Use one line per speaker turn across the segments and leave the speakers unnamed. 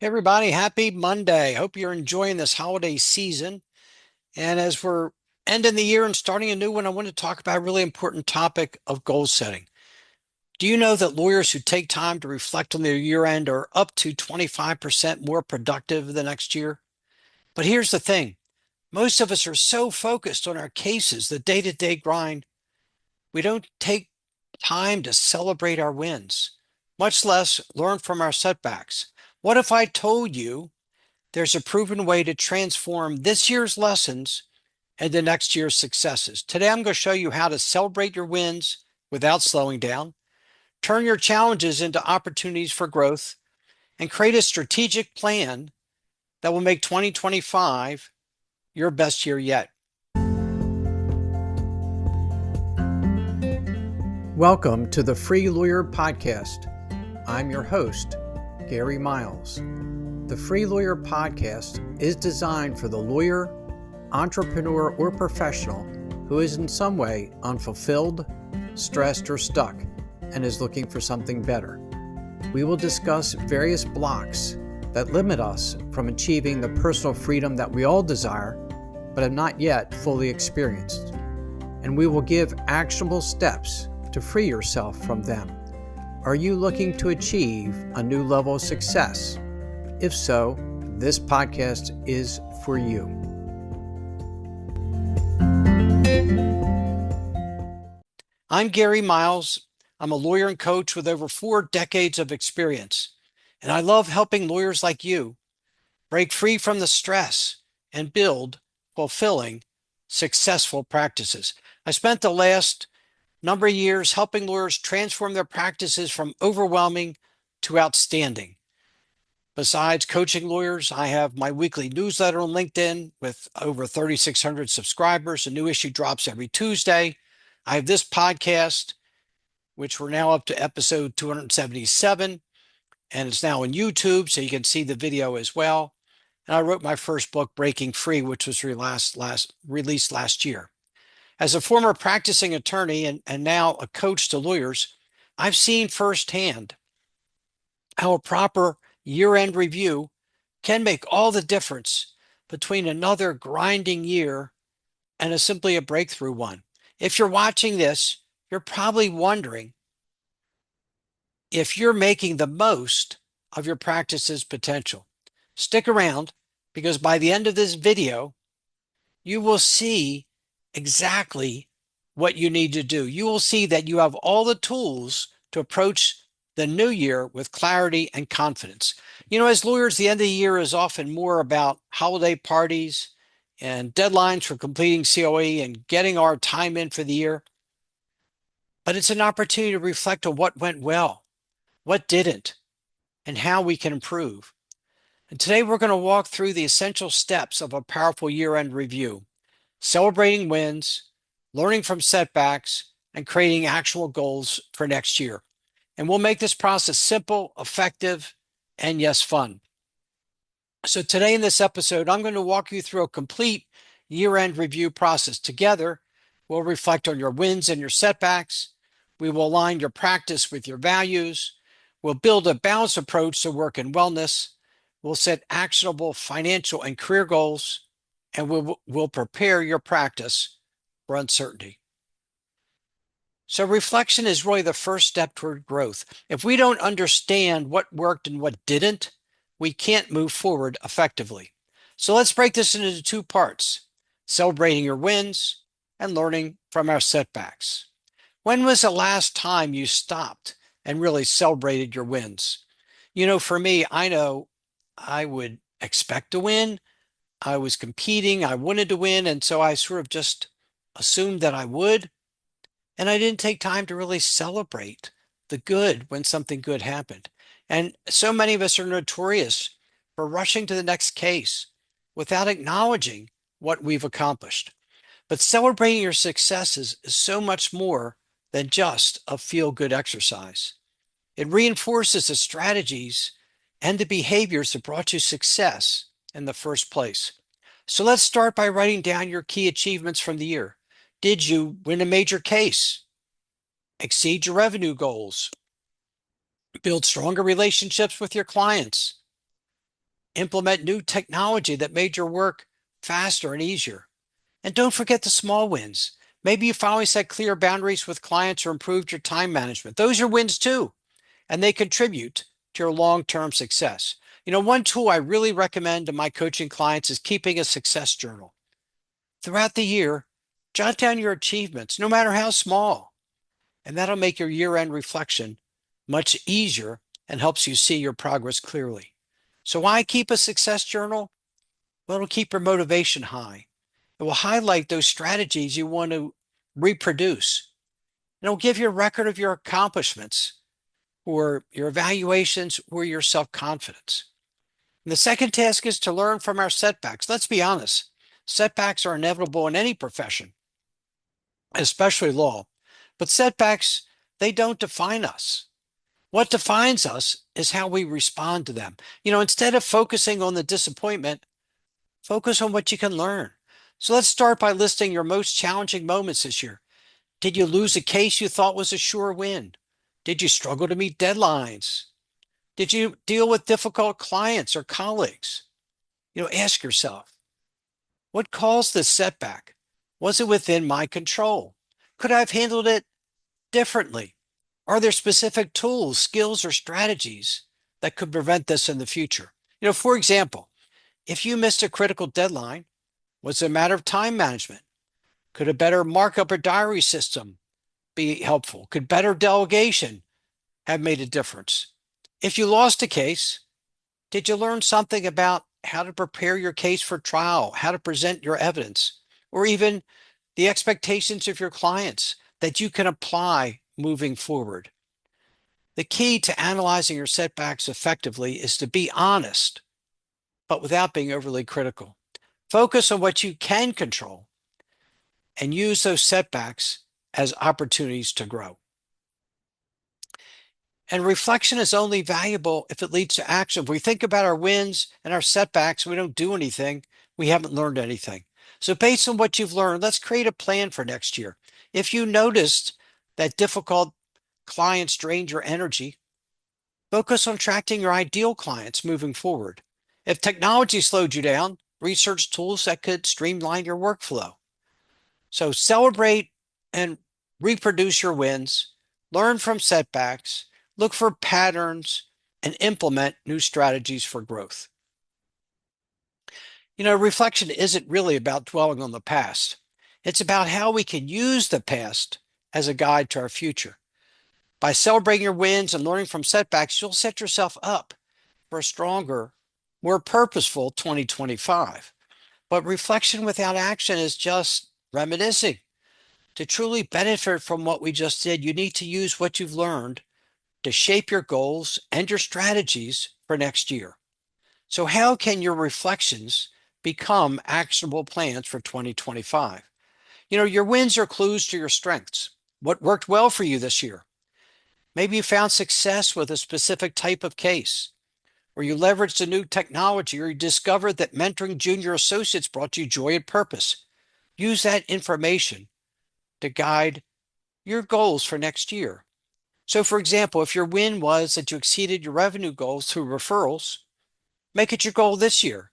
Hey everybody, happy Monday. Hope you're enjoying this holiday season. And as we're ending the year and starting a new one, I want to talk about a really important topic of goal setting. Do you know that lawyers who take time to reflect on their year end are up to 25% more productive the next year? But here's the thing. Most of us are so focused on our cases, the day-to-day grind, we don't take time to celebrate our wins, much less learn from our setbacks. What if I told you there's a proven way to transform this year's lessons into next year's successes? Today, I'm going to show you how to celebrate your wins without slowing down, turn your challenges into opportunities for growth, and create a strategic plan that will make 2025 your best year yet.
Welcome to the Free Lawyer Podcast. I'm your host, Gary Miles. The Free Lawyer Podcast is designed for the lawyer, entrepreneur, or professional who is in some way unfulfilled, stressed, or stuck and is looking for something better. We will discuss various blocks that limit us from achieving the personal freedom that we all desire but have not yet fully experienced. And we will give actionable steps to free yourself from them. Are you looking to achieve a new level of success? If so, this podcast is for you.
I'm Gary Miles. I'm a lawyer and coach with over 4 decades of experience, and I love helping lawyers like you break free from the stress and build fulfilling, successful practices. I spent the last number of years helping lawyers transform their practices from overwhelming to outstanding. Besides coaching lawyers, I have my weekly newsletter on LinkedIn with over 3,600 subscribers. A new issue drops every Tuesday. I have this podcast, which we're now up to episode 277, and it's now on YouTube, so you can see the video as well. And I wrote my first book, Breaking Free, which was released last year. As a former practicing attorney and now a coach to lawyers, I've seen firsthand how a proper year-end review can make all the difference between another grinding year and simply a breakthrough one. If you're watching this, you're probably wondering if you're making the most of your practice's potential. Stick around, because by the end of this video, you will see exactly what you need to do. You will see that you have all the tools to approach the new year with clarity and confidence. You know, as lawyers, the end of the year is often more about holiday parties and deadlines for completing COE and getting our time in for the year. But it's an opportunity to reflect on what went well, what didn't, and how we can improve. And today we're going to walk through the essential steps of a powerful year-end review: celebrating wins, learning from setbacks, and creating actual goals for next year. And we'll make this process simple, effective, and yes, fun. So today in this episode, I'm going to walk you through a complete year-end review process. Together, we'll reflect on your wins and your setbacks. We will align your practice with your values. We'll build a balanced approach to work and wellness. We'll set actionable financial and career goals, and we'll prepare your practice for uncertainty. So reflection is really the first step toward growth. If we don't understand what worked and what didn't, we can't move forward effectively. So let's break this into 2 parts: celebrating your wins and learning from our setbacks. When was the last time you stopped and really celebrated your wins? You know, for me, I know I would expect to win. I was competing, I wanted to win, and so I sort of just assumed that I would. And I didn't take time to really celebrate the good when something good happened. And so many of us are notorious for rushing to the next case without acknowledging what we've accomplished. But celebrating your successes is so much more than just a feel-good exercise. It reinforces the strategies and the behaviors that brought you success in the first place. So let's start by writing down your key achievements from the year. Did you win a major case? Exceed your revenue goals? Build stronger relationships with your clients? Implement new technology that made your work faster and easier. And don't forget the small wins. Maybe you finally set clear boundaries with clients or improved your time management. Those are wins too, and they contribute to your long-term success. One tool I really recommend to my coaching clients is keeping a success journal. Throughout the year, jot down your achievements, no matter how small, and that'll make your year-end reflection much easier and helps you see your progress clearly. So why keep a success journal? Well, it'll keep your motivation high. It will highlight those strategies you want to reproduce. It'll give you a record of your accomplishments or your evaluations or your self-confidence. And the second task is to learn from our setbacks. Let's be honest. Setbacks are inevitable in any profession, especially law. But setbacks, they don't define us. What defines us is how we respond to them. Instead of focusing on the disappointment, focus on what you can learn. So let's start by listing your most challenging moments this year. Did you lose a case you thought was a sure win? Did you struggle to meet deadlines? Did you deal with difficult clients or colleagues? Ask yourself, what caused this setback? Was it within my control? Could I have handled it differently? Are there specific tools, skills, or strategies that could prevent this in the future? For example, if you missed a critical deadline, was it a matter of time management? Could a better markup or diary system be helpful? Could better delegation have made a difference? If you lost a case, did you learn something about how to prepare your case for trial, how to present your evidence, or even the expectations of your clients that you can apply moving forward? The key to analyzing your setbacks effectively is to be honest, but without being overly critical. Focus on what you can control and use those setbacks as opportunities to grow. And reflection is only valuable if it leads to action. If we think about our wins and our setbacks, we don't do anything, we haven't learned anything. So based on what you've learned, let's create a plan for next year. If you noticed that difficult clients drained your energy, focus on attracting your ideal clients moving forward. If technology slowed you down, research tools that could streamline your workflow. So celebrate and reproduce your wins, learn from setbacks, look for patterns, and implement new strategies for growth. Reflection isn't really about dwelling on the past. It's about how we can use the past as a guide to our future. By celebrating your wins and learning from setbacks, you'll set yourself up for a stronger, more purposeful 2025. But reflection without action is just reminiscing. To truly benefit from what we just did, you need to use what you've learned to shape your goals and your strategies for next year. So how can your reflections become actionable plans for 2025? Your wins are clues to your strengths. What worked well for you this year? Maybe you found success with a specific type of case, or you leveraged a new technology, or you discovered that mentoring junior associates brought you joy and purpose. Use that information to guide your goals for next year. So for example, if your win was that you exceeded your revenue goals through referrals, make it your goal this year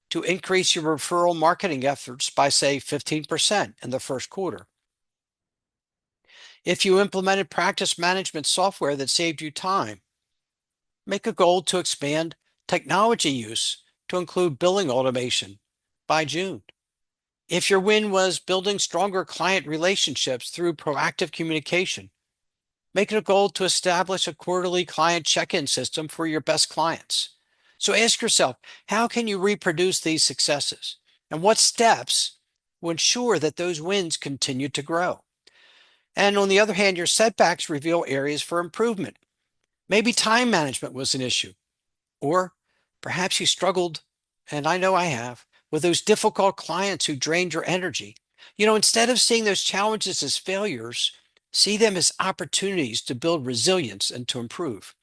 to increase your referral marketing efforts by, say, 15% in the first quarter. If you implemented practice management software that saved you time, make a goal to expand technology use to include billing automation by June. If your win was building stronger client relationships through proactive communication, make it a goal to establish a quarterly client check-in system for your best clients. So ask yourself, how can you reproduce these successes? And what steps will ensure that those wins continue to grow? And on the other hand, your setbacks reveal areas for improvement. Maybe time management was an issue, or perhaps you struggled, and I know I have, with those difficult clients who drained your energy. Instead of seeing those challenges as failures, see them as opportunities to build resilience and to improve.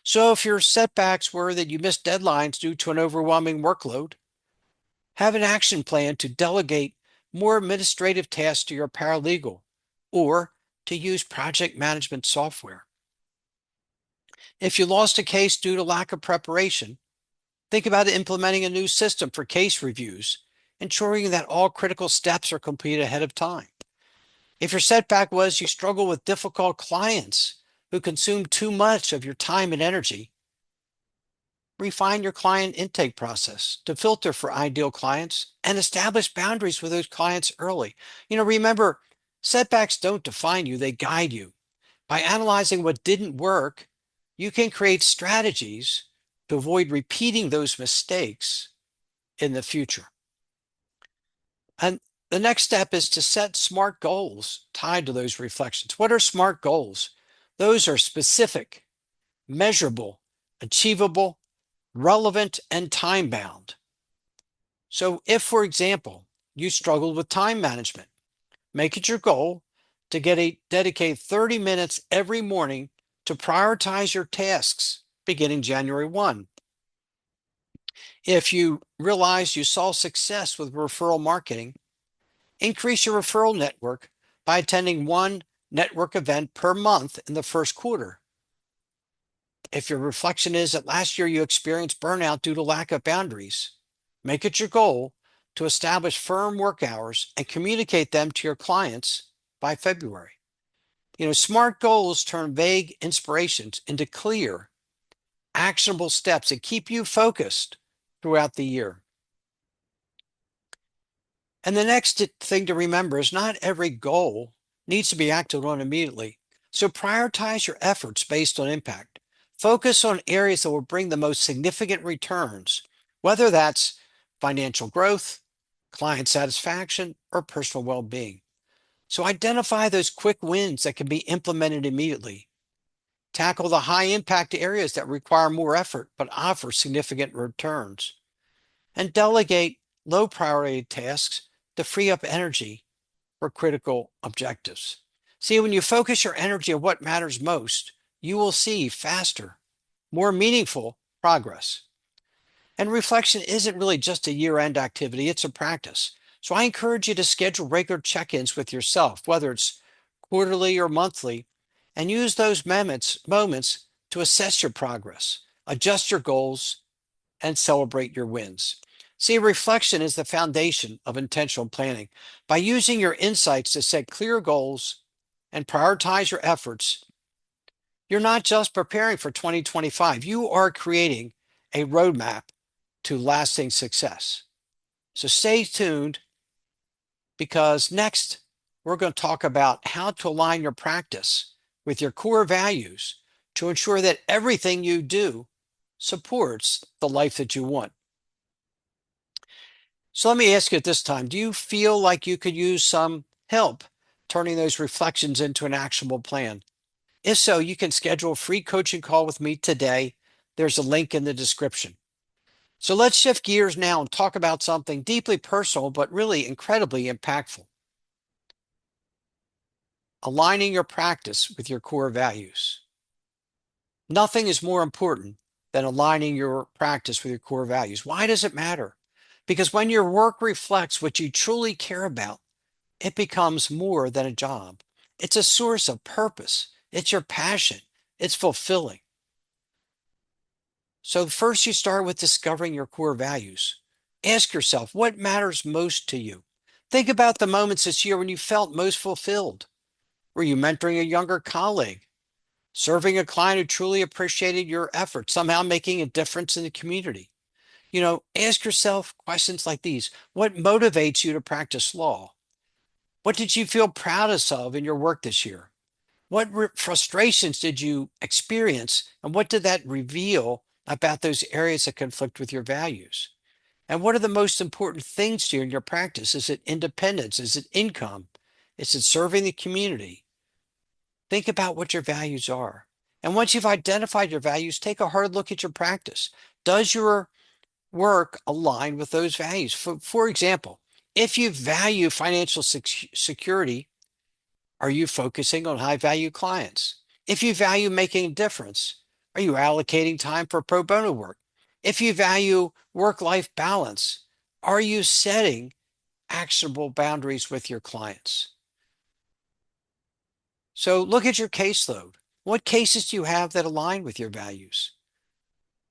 So if your setbacks were that you missed deadlines due to an overwhelming workload, have an action plan to delegate more administrative tasks to your paralegal or to use project management software. If you lost a case due to lack of preparation, Think about implementing a new system for case reviews, ensuring that all critical steps are completed ahead of time. If your setback was you struggle with difficult clients who consume too much of your time and energy, refine your client intake process to filter for ideal clients and establish boundaries with those clients early. Remember, setbacks don't define you, they guide you. By analyzing what didn't work, you can create strategies to avoid repeating those mistakes in the future. And the next step is to set SMART goals tied to those reflections. What are SMART goals? Those are specific, measurable, achievable, relevant, and time-bound. So if, for example, you struggled with time management, make it your goal to dedicate 30 minutes every morning to prioritize your tasks beginning January 1. If you realize you saw success with referral marketing, increase your referral network by attending one network event per month in the first quarter. If your reflection is that last year you experienced burnout due to lack of boundaries, make it your goal to establish firm work hours and communicate them to your clients by February. SMART goals turn vague inspirations into clear, actionable steps that keep you focused throughout the year. And the next thing to remember is not every goal needs to be acted on immediately. So prioritize your efforts based on impact. Focus on areas that will bring the most significant returns, whether that's financial growth, client satisfaction, or personal well-being. So identify those quick wins that can be implemented immediately. Tackle the high impact areas that require more effort but offer significant returns. And delegate low priority tasks to free up energy for critical objectives. See, when you focus your energy on what matters most, you will see faster, more meaningful progress. And reflection isn't really just a year-end activity, it's a practice. So I encourage you to schedule regular check-ins with yourself, whether it's quarterly or monthly, and use those moments to assess your progress, adjust your goals, and celebrate your wins. See, reflection is the foundation of intentional planning. By using your insights to set clear goals and prioritize your efforts, you're not just preparing for 2025, you are creating a roadmap to lasting success. So stay tuned, because next we're going to talk about how to align your practice with your core values to ensure that everything you do supports the life that you want. So let me ask you at this time, do you feel like you could use some help turning those reflections into an actionable plan? If so, you can schedule a free coaching call with me today. There's a link in the description. So let's shift gears now and talk about something deeply personal, but really incredibly impactful. Aligning your practice with your core values. Nothing is more important than aligning your practice with your core values. Why does it matter? Because when your work reflects what you truly care about, it becomes more than a job. It's a source of purpose. It's your passion. It's fulfilling. So first you start with discovering your core values. Ask yourself, what matters most to you? Think about the moments this year when you felt most fulfilled. Were you mentoring a younger colleague? Serving a client who truly appreciated your efforts, somehow making a difference in the community? Ask yourself questions like these. What motivates you to practice law? What did you feel proudest of in your work this year? What frustrations did you experience? And what did that reveal about those areas that conflict with your values? And what are the most important things to you in your practice? Is it independence? Is it income? Is it serving the community? Think about what your values are. And once you've identified your values, take a hard look at your practice. Does your work align with those values? For example, if you value financial security, are you focusing on high value clients? If you value making a difference, are you allocating time for pro bono work? If you value work-life balance, are you setting actionable boundaries with your clients? So look at your caseload. What cases do you have that align with your values?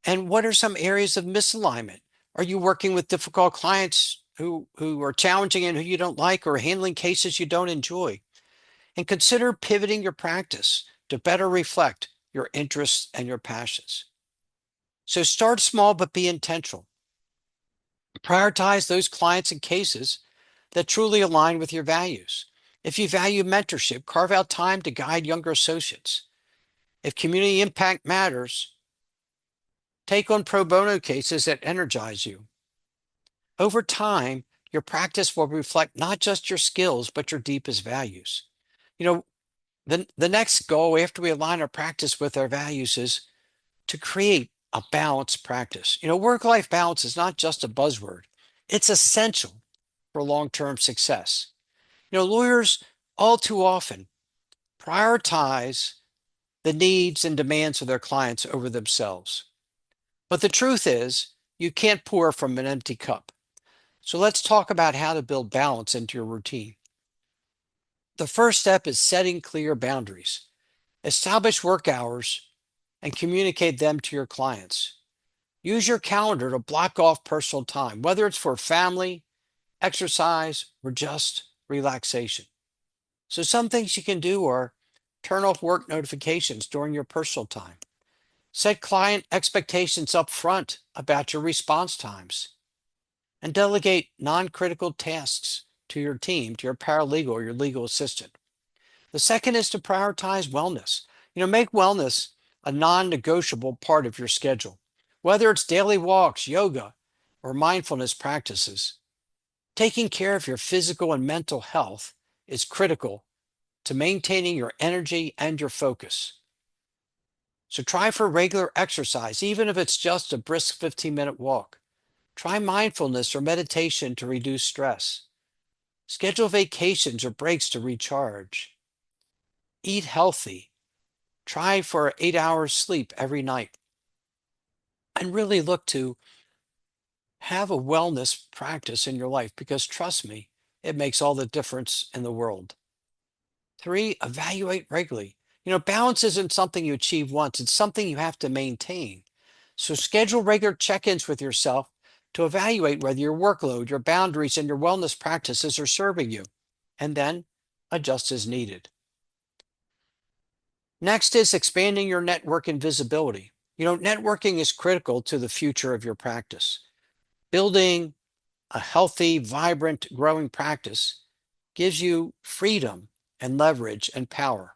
And what are some areas of misalignment? Are you working with difficult clients who are challenging and who you don't like, or handling cases you don't enjoy? And consider pivoting your practice to better reflect your interests and your passions. So start small, but be intentional. Prioritize those clients and cases that truly align with your values. If you value mentorship, carve out time to guide younger associates. If community impact matters, take on pro bono cases that energize you. Over time, your practice will reflect not just your skills, but your deepest values. You know, the next goal after we align our practice with our values is to create a balanced practice. Work-life balance is not just a buzzword. It's essential for long-term success. Lawyers all too often prioritize the needs and demands of their clients over themselves. But the truth is, you can't pour from an empty cup. So let's talk about how to build balance into your routine. The first step is setting clear boundaries. Establish work hours and communicate them to your clients. Use your calendar to block off personal time, whether it's for family, exercise, or just relaxation. So some things you can do are turn off work notifications during your personal time. Set client expectations up front about your response times, and delegate non-critical tasks to your team, to your paralegal or your legal assistant. The second is to prioritize wellness. Make wellness a non-negotiable part of your schedule, whether it's daily walks, yoga, or mindfulness practices. Taking care of your physical and mental health is critical to maintaining your energy and your focus. So try for regular exercise, even if it's just a brisk 15-minute walk. Try mindfulness or meditation to reduce stress. Schedule vacations or breaks to recharge. Eat healthy. Try for 8 hours sleep every night. And really look to have a wellness practice in your life, because trust me, it makes all the difference in the world. 3, evaluate regularly. Balance isn't something you achieve once, it's something you have to maintain. So schedule regular check-ins with yourself to evaluate whether your workload, your boundaries, and your wellness practices are serving you, and then adjust as needed. Next is expanding your network and visibility. Networking is critical to the future of your practice. Building a healthy, vibrant, growing practice gives you freedom and leverage and power.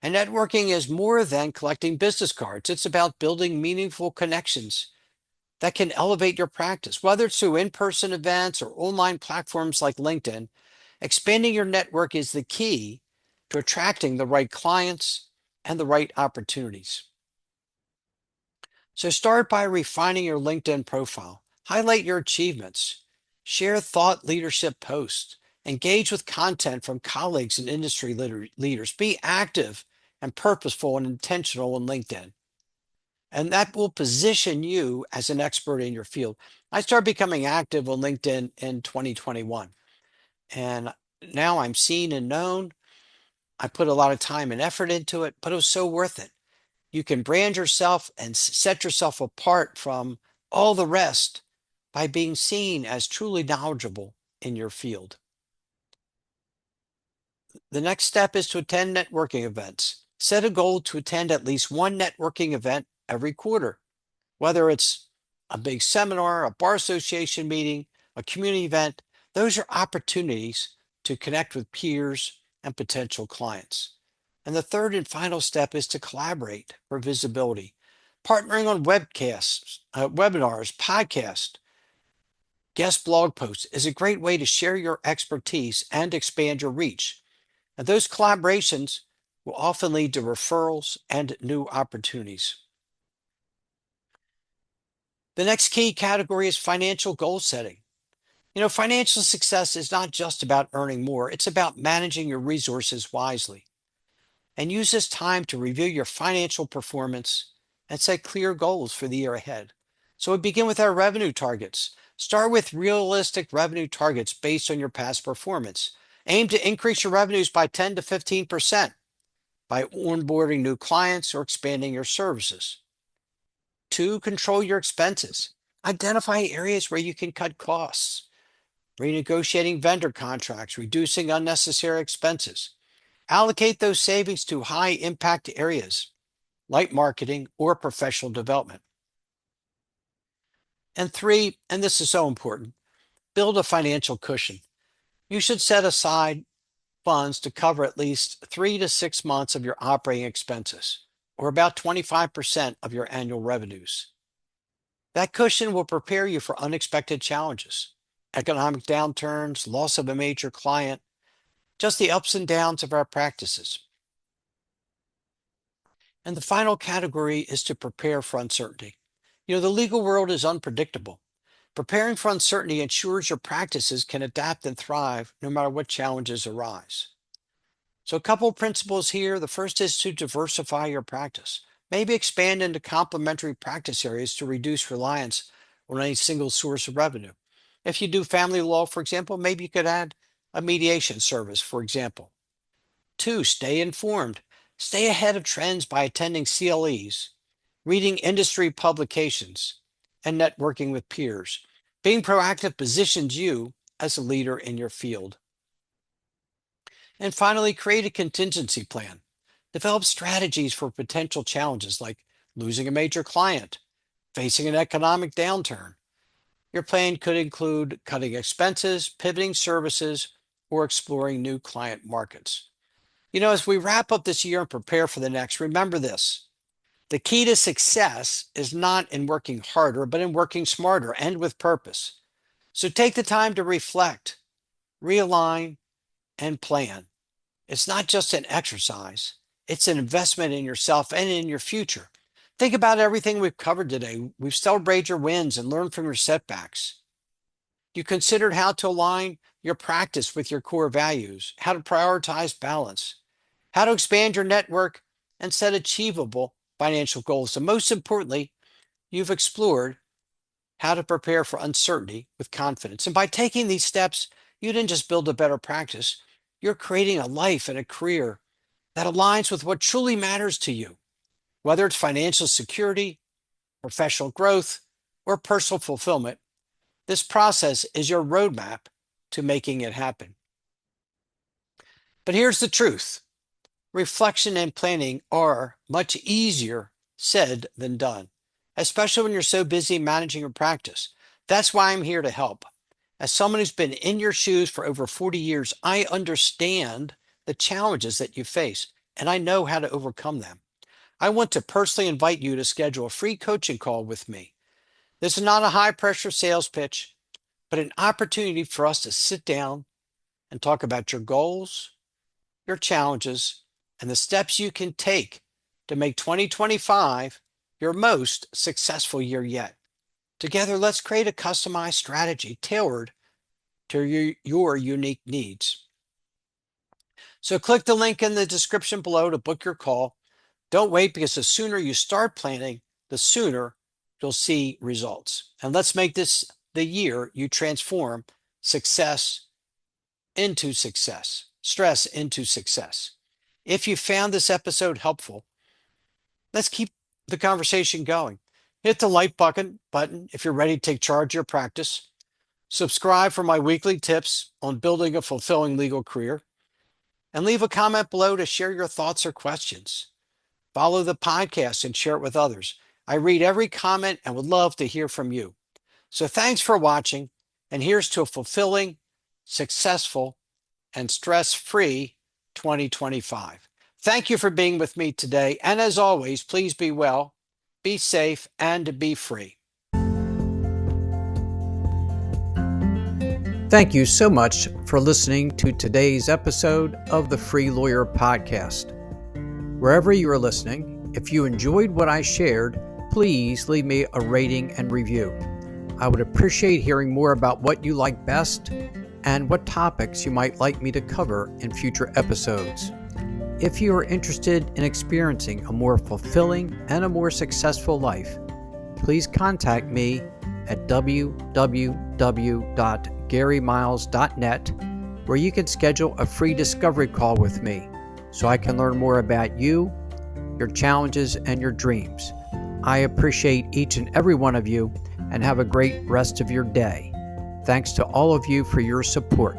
And networking is more than collecting business cards. It's about building meaningful connections that can elevate your practice, whether it's through in-person events or online platforms like LinkedIn. Expanding your network is the key to attracting the right clients and the right opportunities. So start by refining your LinkedIn profile. Highlight your achievements. Share thought leadership posts. Engage with content from colleagues and industry leaders. Be active and purposeful and intentional on LinkedIn. And that will position you as an expert in your field. I started becoming active on LinkedIn in 2021. And now I'm seen and known. I put a lot of time and effort into it, but it was so worth it. You can brand yourself and set yourself apart from all the rest by being seen as truly knowledgeable in your field. The next step is to attend networking events. Set a goal to attend at least one networking event every quarter, whether it's a big seminar, a bar association meeting, a community event. Those are opportunities to connect with peers and potential clients. And the third and final step is to collaborate for visibility. Partnering on webcasts, webinars, podcasts, guest blog posts is a great way to share your expertise and expand your reach. And those collaborations will often lead to referrals and new opportunities. The next key category is financial goal setting. Financial success is not just about earning more, it's about managing your resources wisely. And use this time to review your financial performance and set clear goals for the year ahead. So we begin with our revenue targets. Start with realistic revenue targets based on your past performance. Aim to increase your revenues by 10 to 15% by onboarding new clients or expanding your services. 2, control your expenses. Identify areas where you can cut costs, renegotiating vendor contracts, reducing unnecessary expenses. Allocate those savings to high impact areas like marketing or professional development. And 3, and this is so important, build a financial cushion. You should set aside funds to cover at least 3 to 6 months of your operating expenses, or about 25% of your annual revenues. That cushion will prepare you for unexpected challenges, economic downturns, loss of a major client, just the ups and downs of our practices. And the final category is to prepare for uncertainty. The legal world is unpredictable. Preparing for uncertainty ensures your practices can adapt and thrive no matter what challenges arise. So a couple of principles here. The first is to diversify your practice. Maybe expand into complementary practice areas to reduce reliance on any single source of revenue. If you do family law, for example, maybe you could add a mediation service, for example. 2, stay informed. Stay ahead of trends by attending CLEs, reading industry publications, and networking with peers. Being proactive positions you as a leader in your field. And finally, create a contingency plan. Develop strategies for potential challenges like losing a major client, facing an economic downturn. Your plan could include cutting expenses, pivoting services, or exploring new client markets. As we wrap up this year and prepare for the next, remember this. The key to success is not in working harder, but in working smarter and with purpose. So take the time to reflect, realign, and plan. It's not just an exercise, it's an investment in yourself and in your future. Think about everything we've covered today. We've celebrated your wins and learned from your setbacks. You considered how to align your practice with your core values, how to prioritize balance, how to expand your network, and set achievable financial goals. And most importantly, you've explored how to prepare for uncertainty with confidence. And by taking these steps, you didn't just build a better practice, you're creating a life and a career that aligns with what truly matters to you, whether it's financial security, professional growth, or personal fulfillment. This process is your roadmap to making it happen. But here's the truth. Reflection and planning are much easier said than done, especially when you're so busy managing your practice. That's why I'm here to help. As someone who's been in your shoes for over 40 years, I understand the challenges that you face, and I know how to overcome them. I want to personally invite you to schedule a free coaching call with me. This is not a high-pressure sales pitch, but an opportunity for us to sit down and talk about your goals, your challenges, and the steps you can take to make 2025 your most successful year yet. Together, let's create a customized strategy tailored to your unique needs. So click the link in the description below to book your call. Don't wait, because the sooner you start planning, the sooner you'll see results. And let's make this the year you transform success into success, stress into success. If you found this episode helpful, let's keep the conversation going. Hit the like button if you're ready to take charge of your practice. Subscribe for my weekly tips on building a fulfilling legal career. And leave a comment below to share your thoughts or questions. Follow the podcast and share it with others. I read every comment and would love to hear from you. So thanks for watching, and here's to a fulfilling, successful, and stress-free 2025. Thank you for being with me today. And as always, please be well, be safe, and be free.
Thank you so much for listening to today's episode of the Free Lawyer Podcast. Wherever you are listening, if you enjoyed what I shared, please leave me a rating and review. I would appreciate hearing more about what you like best and what topics you might like me to cover in future episodes. If you are interested in experiencing a more fulfilling and a more successful life, please contact me at www.garymiles.net, where you can schedule a free discovery call with me so I can learn more about you, your challenges, and your dreams. I appreciate each and every one of you and have a great rest of your day. Thanks to all of you for your support.